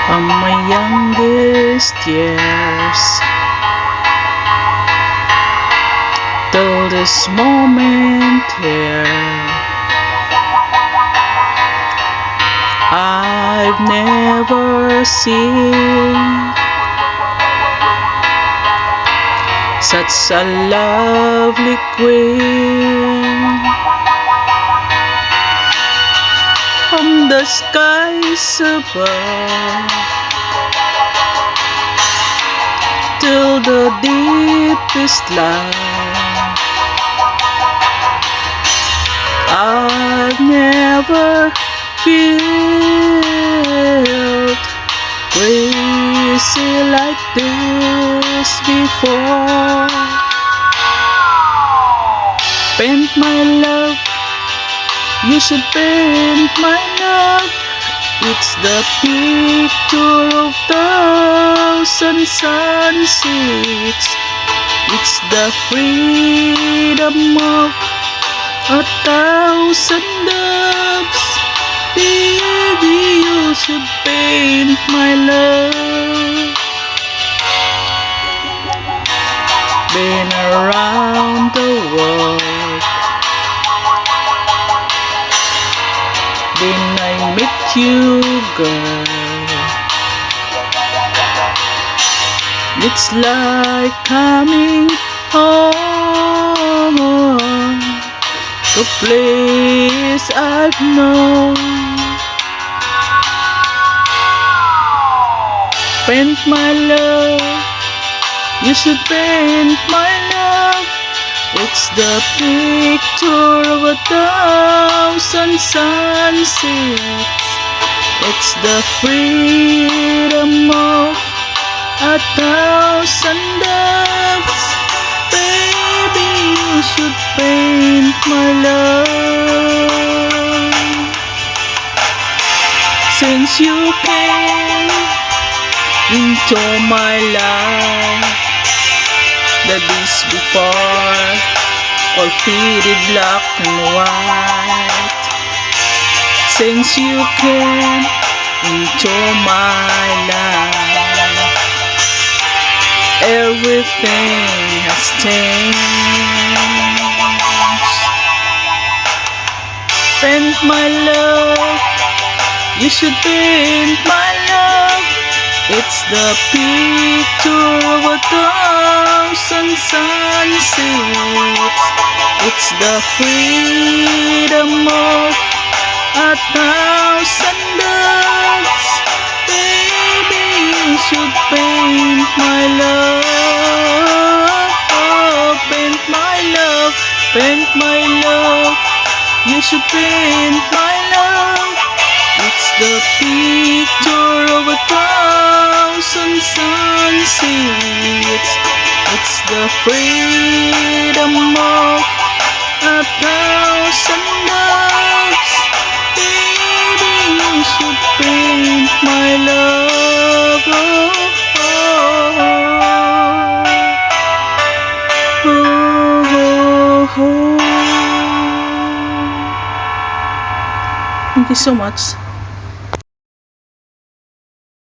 on my youngest years, till this moment here. I've never seen such a lovely queen. From the skies above till the deepest light, I've never felt crazy like this before. Paint my love, you should paint my love. It's the picture of thousand sunsets. It's the freedom of a thousand doves. Baby, you should paint my love. Been around the world, then I met you, girl. It's like coming home, the place I've known. Paint my love, you should paint my love. It's the picture of a thousand sunsets. It's the freedom of a thousand doves. Baby, you should paint my love. Since you came into my life, the days before all faded black and white. Since you came into my life, everything has changed. Paint my love, you should paint my love. It's the picture of a thousand sunsets. It's the freedom of a thousand doves. Baby, you should paint my love. Oh, paint my love, paint my love. You should paint my love. It's the picture of a thousand sunsets. It's the freedom of a thousand doves. Baby, you should paint my love. Thank you so much.